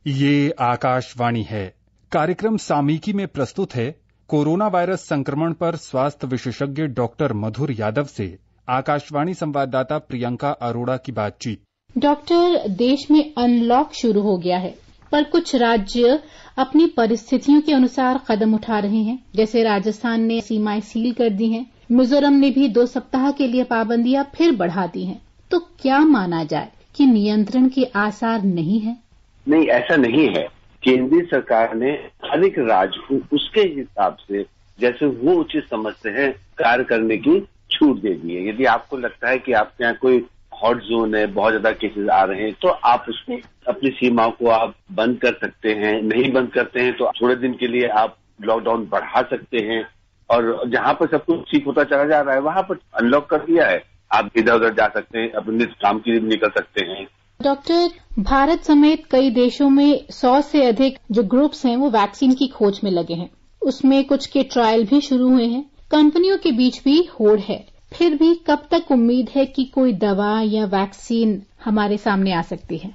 ये आकाशवाणी है। कार्यक्रम सामयिकी में प्रस्तुत है कोरोना वायरस संक्रमण पर स्वास्थ्य विशेषज्ञ डॉक्टर मधुर यादव से आकाशवाणी संवाददाता प्रियंका अरोड़ा की बातचीत। डॉक्टर, देश में अनलॉक शुरू हो गया है, पर कुछ राज्य अपनी परिस्थितियों के अनुसार कदम उठा रहे हैं। जैसे राजस्थान ने सीमाएं सील कर दी हैं, मिजोरम ने भी 2 सप्ताह के लिए पाबंदियां फिर बढ़ा दी हैं। तो क्या माना जाए कि नियंत्रण के आसार नहीं है? नहीं, ऐसा नहीं है। केंद्रीय सरकार ने हर एक राज्य को उसके हिसाब से जैसे वो उचित समझते हैं कार्य करने की छूट दे दी है। यदि आपको लगता है कि आपके यहाँ कोई हॉट जोन है, बहुत ज्यादा केसेस आ रहे हैं, तो आप उसमें अपनी सीमाओं को आप बंद कर सकते हैं। नहीं बंद करते हैं तो थोड़े दिन के लिए आप लॉकडाउन बढ़ा सकते हैं। और जहां पर सब कुछ ठीक होता चला जा रहा है वहां पर अनलॉक कर दिया है। आप इधर उधर जा सकते हैं, अपने काम के लिए भी निकल सकते हैं। डॉक्टर, भारत समेत कई देशों में 100 से अधिक जो ग्रुप्स हैं वो वैक्सीन की खोज में लगे हैं। उसमें कुछ के ट्रायल भी शुरू हुए हैं। कंपनियों के बीच भी होड़ है। फिर भी कब तक उम्मीद है कि कोई दवा या वैक्सीन हमारे सामने आ सकती है?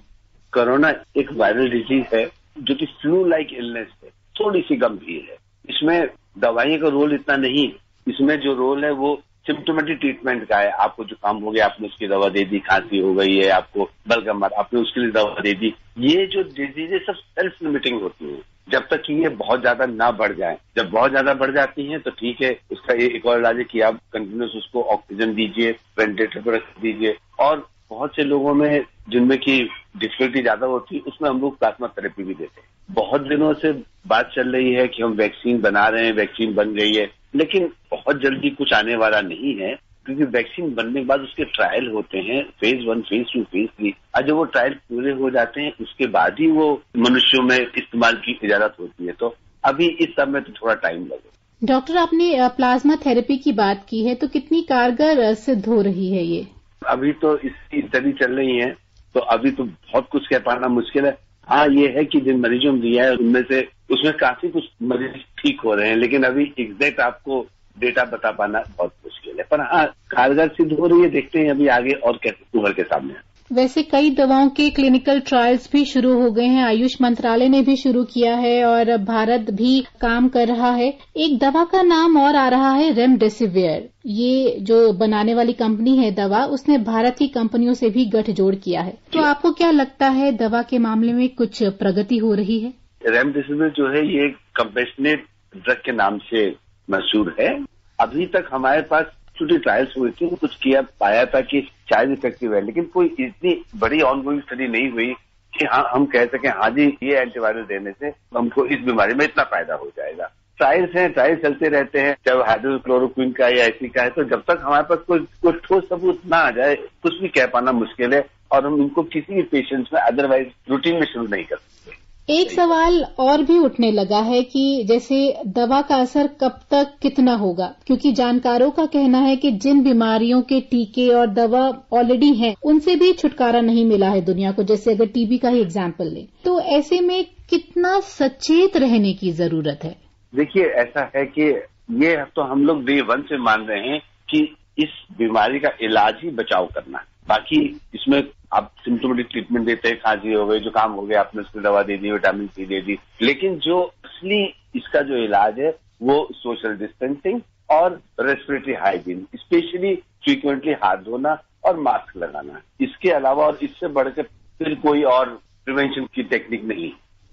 कोरोना एक वायरल डिजीज है जो कि फ्लू लाइक इलनेस है, थोड़ी सी गंभीर है। इसमें दवाइयों का रोल इतना नहीं। इसमें जो रोल है वो सिम्टोमेटिक ट्रीटमेंट का है। आपको जुकाम हो गया, आपने उसकी दवा दे दी। खांसी हो गई है, आपको बलगम, आपने उसके लिए दवा दे दी। ये जो डिजीजेस सब सेल्फ लिमिटिंग होती है जब तक कि ये बहुत ज्यादा ना बढ़ जाए। जब बहुत ज्यादा बढ़ जाती हैं तो ठीक है, उसका एक और इलाज है कि आप कंटिन्यूस उसको ऑक्सीजन दीजिए, वेंटिलेटर पर रख दीजिए। और बहुत से लोगों में जिनमें की डिफिकल्टी ज्यादा होती है उसमें हम लोग प्लाज्मा थेरेपी भी देते हैं। बहुत दिनों से बात चल रही है कि हम वैक्सीन बना रहे हैं, वैक्सीन बन गई है, लेकिन बहुत जल्दी कुछ आने वाला नहीं है, क्योंकि वैक्सीन बनने के बाद उसके ट्रायल होते हैं, फेज 1, फेज 2, फेज 3। और जब वो ट्रायल पूरे हो जाते हैं उसके बाद ही वो मनुष्यों में इस्तेमाल की इजाजत होती है। तो अभी इस समय तो थोड़ा टाइम लगेगा। डॉक्टर, आपने प्लाज्मा थेरेपी की बात की है, तो कितनी कारगर सिद्ध हो रही है ये? अभी तो इसकी स्टडी चल रही है, तो अभी तो बहुत कुछ कह पाना मुश्किल है। हाँ, ये है कि जिन मरीजों में दिया है उनमें से उसमें काफी कुछ मरीज ठीक हो रहे हैं, लेकिन अभी एग्जैक्ट आपको डेटा बता पाना बहुत मुश्किल है। पर हाँ, कारगर सिद्ध हो रही है। देखते हैं अभी आगे और कैसे उभर के सामने। वैसे कई दवाओं के क्लिनिकल ट्रायल्स भी शुरू हो गए हैं। आयुष मंत्रालय ने भी शुरू किया है और भारत भी काम कर रहा है। एक दवा का नाम और आ रहा है रेमडेसिविर। ये जो बनाने वाली कंपनी है दवा, उसने भारत की कंपनियों से भी गठजोड़ किया है। तो आपको क्या लगता है, दवा के मामले में कुछ प्रगति हो रही है? रेमडेसिविर जो है ये कंपैशनेट ड्रग के नाम से मशहूर है। अभी तक हमारे पास छोटी ट्रायल्स हुई थी, कुछ किया पाया था कि शायद इफेक्टिव है, लेकिन कोई इतनी बड़ी ऑनगोइंग स्टडी नहीं हुई कि हाँ हम कह सकें हाँ जी ये एंटीवायरल देने से हमको इस बीमारी में इतना फायदा हो जाएगा। ट्रायल्स हैं, ट्रायल चलते रहते हैं, चाहे हाइड्रोक्लोरोक्विन का या ऐसी का है। तो जब तक हमारे पास कोई ठोस सबूत ना आ जाए कुछ भी कह पाना मुश्किल है, और हम इनको किसी भी पेशेंट्स में अदरवाइज रूटीन में शुरू नहीं कर सकते। एक सवाल और भी उठने लगा है कि जैसे दवा का असर कब तक कितना होगा, क्योंकि जानकारों का कहना है कि जिन बीमारियों के टीके और दवा ऑलरेडी हैं उनसे भी छुटकारा नहीं मिला है दुनिया को। जैसे अगर टीबी का ही एग्जाम्पल लें, तो ऐसे में कितना सचेत रहने की जरूरत है? देखिए, ऐसा है कि ये तो हम लोग डे 1 से मान रहे हैं कि इस बीमारी का इलाज ही बचाव करना है। बाकी इसमें आप सिम्टोमेटिक ट्रीटमेंट देते हैं, खांसी हो गई, जुकाम हो गया, आपने उसकी दवा दे दी, विटामिन सी दे दी, लेकिन जो असली इसका जो इलाज है वो सोशल डिस्टेंसिंग और रेस्पिरेटरी हाइजीन, स्पेशली फ्रीक्वेंटली हाथ धोना और मास्क लगाना। इसके अलावा और इससे बढ़कर फिर कोई और प्रिवेंशन की टेक्निक नहीं।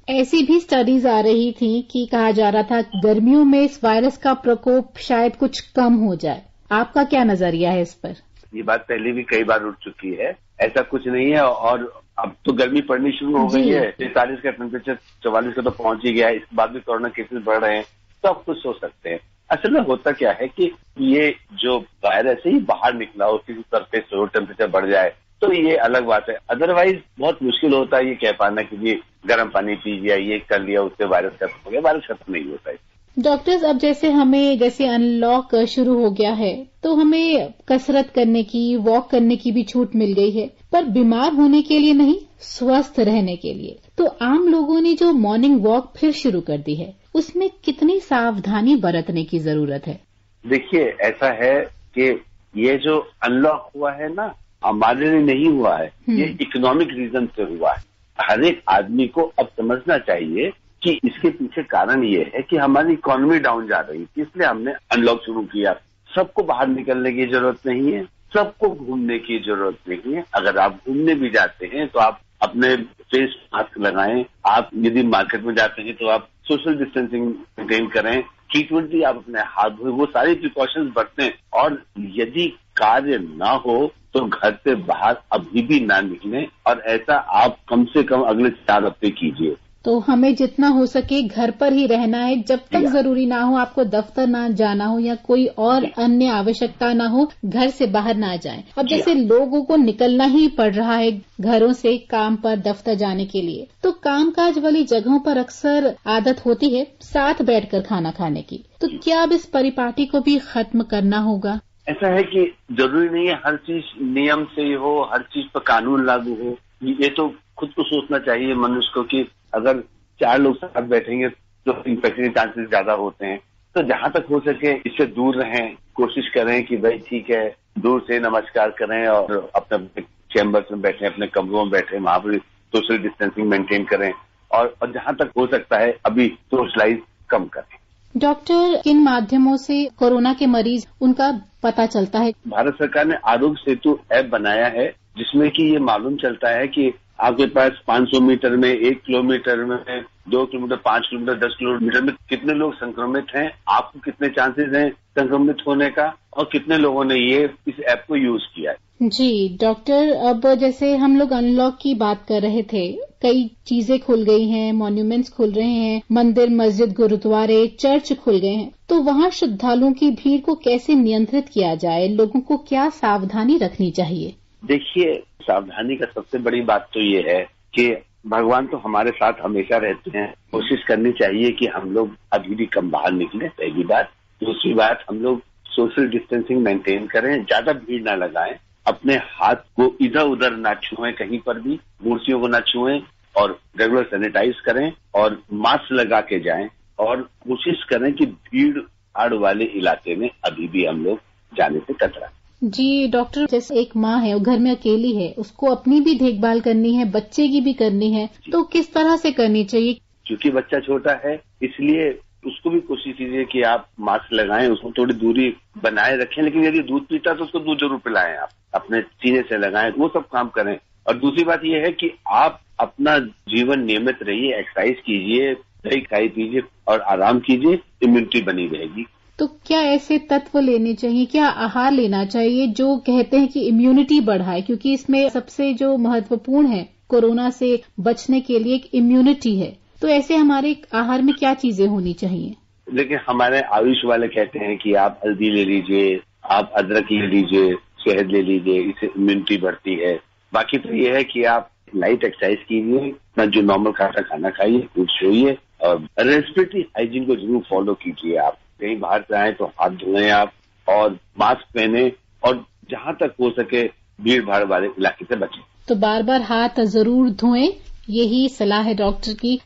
ऐसी भी स्टडीज आ रही थी कि कहा जा रहा था गर्मियों में इस वायरस का प्रकोप शायद कुछ कम हो जाए। आपका क्या नजरिया है इस पर? ये बात पहले भी कई बार उठ चुकी है, ऐसा कुछ नहीं है। और अब तो गर्मी पड़नी शुरू हो गई है, 43 का टेम्परेचर 44 का तो पहुंच ही गया है। इसके बाद भी कोरोना केसेस बढ़ रहे हैं, तो आप कुछ सोच सकते हैं। असल में होता क्या है कि ये जो वायरस है ये बाहर निकला हो, किसी सरफेस से टेम्परेचर बढ़ जाए तो ये अलग बात है। अदरवाइज बहुत मुश्किल होता है ये कह पाना कि ये गर्म पानी पी लिया, ये कर लिया, उससे वायरस खत्म हो गया। वायरस खत्म नहीं होता है। डॉक्टर्स, अब जैसे अनलॉक शुरू हो गया है तो हमें कसरत करने की, वॉक करने की भी छूट मिल गई है, पर बीमार होने के लिए नहीं, स्वस्थ रहने के लिए। तो आम लोगों ने जो मॉर्निंग वॉक फिर शुरू कर दी है, उसमें कितनी सावधानी बरतने की जरूरत है? देखिए, ऐसा है कि ये जो अनलॉक हुआ है ना, हमारे लिए नहीं हुआ है, ये इकोनॉमिक रीजन से हुआ है। हर एक आदमी को अब समझना चाहिए कि इसके पीछे कारण ये है कि हमारी इकोनॉमी डाउन जा रही थी, इसलिए हमने अनलॉक शुरू किया। सबको बाहर निकलने की जरूरत नहीं है, सबको घूमने की जरूरत नहीं है। अगर आप घूमने भी जाते हैं तो आप अपने फेस मास्क लगाएं। आप यदि मार्केट में जाते हैं तो आप सोशल डिस्टेंसिंग मेंटेन करें। फ्रीक्वेंटली आप अपने हाथ धोएं, वो सारी प्रिकॉशंस बरतें। और यदि कार्य ना हो तो घर से बाहर अभी भी ना निकलें, और ऐसा आप कम से कम अगले 4 हफ्ते कीजिए। तो हमें जितना हो सके घर पर ही रहना है, जब तक जरूरी ना हो, आपको दफ्तर ना जाना हो या कोई और अन्य आवश्यकता ना हो, घर से बाहर ना जाएं। अब जैसे लोगों को निकलना ही पड़ रहा है घरों से काम पर, दफ्तर जाने के लिए, तो कामकाज वाली जगहों पर अक्सर आदत होती है साथ बैठकर खाना खाने की। तो क्या अब इस परिपाटी को भी खत्म करना होगा? ऐसा है कि जरूरी नहीं है हर चीज नियम से ही हो, हर चीज पर कानून लागू हो। ये तो खुद को सोचना चाहिए मनुष्य को कि अगर 4 लोग साथ बैठेंगे तो इन्फेक्शन के चांसेस ज्यादा होते हैं। तो जहां तक हो सके इससे दूर रहें। कोशिश करें कि भाई ठीक है, दूर से नमस्कार करें और अपने चैम्बर्स में बैठे, अपने कमरों में बैठे, वहां पर सोशल डिस्टेंसिंग मेंटेन करें और जहां तक हो सकता है अभी सोशलाइज कम करें। डॉक्टर, किन माध्यमों से कोरोना के मरीज उनका पता चलता है? भारत सरकार ने आरोग्य सेतु ऐप बनाया है, जिसमें कि ये मालूम चलता है कि आपके पास 500 मीटर में, 1 किलोमीटर में, 2 किलोमीटर, 5 किलोमीटर, 10 किलोमीटर में कितने लोग संक्रमित हैं, आपको कितने चांसेस हैं संक्रमित होने का, और कितने लोगों ने ये इस ऐप को यूज किया है। जी डॉक्टर, अब जैसे हम लोग अनलॉक की बात कर रहे थे, कई चीजें खुल गई हैं, मॉन्यूमेंट्स खुल रहे हैं, मंदिर, मस्जिद, गुरुद्वारे, चर्च खुल गए हैं, तो वहां श्रद्धालुओं की भीड़ को कैसे नियंत्रित किया जाए? लोगों को क्या सावधानी रखनी चाहिए? देखिए, सावधानी का सबसे बड़ी बात तो ये है कि भगवान तो हमारे साथ हमेशा रहते हैं। कोशिश करनी चाहिए कि हम लोग अभी भी कम बाहर निकले, पहली बात। दूसरी बात, हम लोग सोशल डिस्टेंसिंग मेंटेन करें, ज्यादा भीड़ ना लगाएं, अपने हाथ को इधर उधर ना छुएं, कहीं पर भी मूर्तियों को ना छुएं, और रेगुलर सैनिटाइज करें और मास्क लगा के जाएं, और कोशिश करें कि भीड़ भाड़ वाले इलाके में अभी भी हम लोग जाने से कतराएं। जी डॉक्टर, जैसे एक माँ है, वो घर में अकेली है, उसको अपनी भी देखभाल करनी है, बच्चे की भी करनी है, तो किस तरह से करनी चाहिए? क्योंकि बच्चा छोटा है, इसलिए उसको भी कोशिश कीजिए कि आप मास्क लगाएं, उसको थोड़ी दूरी बनाए रखें। लेकिन यदि दूध पीता तो उसको दूध जरूर पिलाएं, आप अपने सीने से लगाएं, वो सब काम करें। और दूसरी बात यह है कि आप अपना जीवन नियमित रहिए, एक्सरसाइज कीजिए, दही खाई पीजिए और आराम कीजिए, इम्यूनिटी बनी रहेगी। तो क्या ऐसे तत्व लेने चाहिए, क्या आहार लेना चाहिए जो कहते हैं कि इम्यूनिटी बढ़ाए? क्योंकि इसमें सबसे जो महत्वपूर्ण है कोरोना से बचने के लिए एक इम्यूनिटी है, तो ऐसे हमारे आहार में क्या चीजें होनी चाहिए? लेकिन हमारे आयुष वाले कहते हैं कि आप हल्दी ले लीजिए, आप अदरक ले लीजिए, शहद ले लीजिए, इससे इम्यूनिटी बढ़ती है। बाकी तो ये है कि आप लाइट एक्सरसाइज कीजिए, ना जो नॉर्मल खाना खाइए, फूड सोइए, और रेस्पिरेटरी हाइजीन को जरूर फॉलो कीजिए। आप कहीं बाहर से आए तो हाथ धोएं आप, और मास्क पहने, और जहां तक हो सके भीड़ भाड़ वाले इलाके से बचें। तो बार बार हाथ जरूर धोएं, यही सलाह है डॉक्टर की।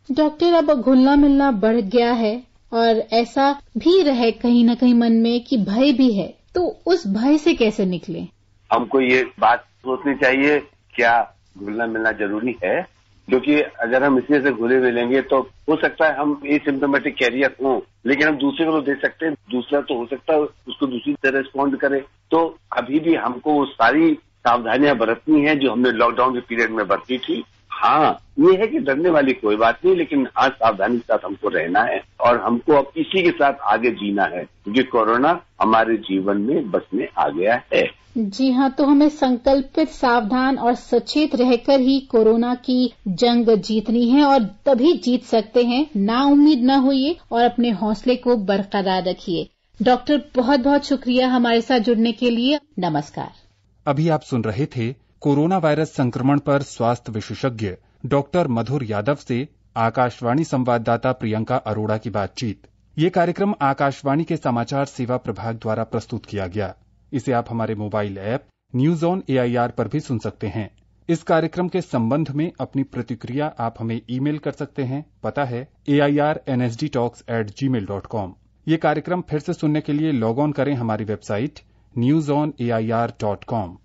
डॉक्टर, अब घुलना मिलना बढ़ गया है और ऐसा भी रहे कहीं न कहीं मन में कि भय भी है, तो उस भय से कैसे निकलें? हमको ये बात सोचनी चाहिए, क्या घुलना मिलना जरूरी है? क्योंकि अगर हम इसमें से घुले मिलेंगे तो हो सकता है हम एसिम्प्टोमेटिक कैरियर हों, लेकिन हम दूसरे को तो दे सकते हैं, दूसरा तो हो सकता है उसको दूसरी तरह रिस्पॉन्ड करे। तो अभी भी हमको वो सारी सावधानियां बरतनी है जो हमने लॉकडाउन के पीरियड में बरती थी। हाँ, ये है कि डरने वाली कोई बात नहीं, लेकिन हाँ, सावधानी के साथ हमको रहना है और हमको अब इसी के साथ आगे जीना है, क्योंकि कोरोना हमारे जीवन में बसने आ गया है। जी हाँ, तो हमें संकल्पित, सावधान और सचेत रहकर ही कोरोना की जंग जीतनी है, और तभी जीत सकते हैं। ना उम्मीद न होइए और अपने हौसले को बरकरार रखिए। डॉक्टर, बहुत बहुत शुक्रिया हमारे साथ जुड़ने के लिए। नमस्कार। अभी आप सुन रहे थे कोरोना वायरस संक्रमण पर स्वास्थ्य विशेषज्ञ डॉक्टर मधुर यादव से आकाशवाणी संवाददाता प्रियंका अरोड़ा की बातचीत। ये कार्यक्रम आकाशवाणी के समाचार सेवा प्रभाग द्वारा प्रस्तुत किया गया। इसे आप हमारे mobile app news on AIR पर भी सुन सकते हैं। इस कार्यक्रम के संबंध में अपनी प्रतिक्रिया आप हमें ईमेल कर सकते हैं। पता है airnsdtalks@gmail.com। ये कार्यक्रम फिर से सुनने के लिए लॉग ऑन करें हमारी वेबसाइट newsonair.com।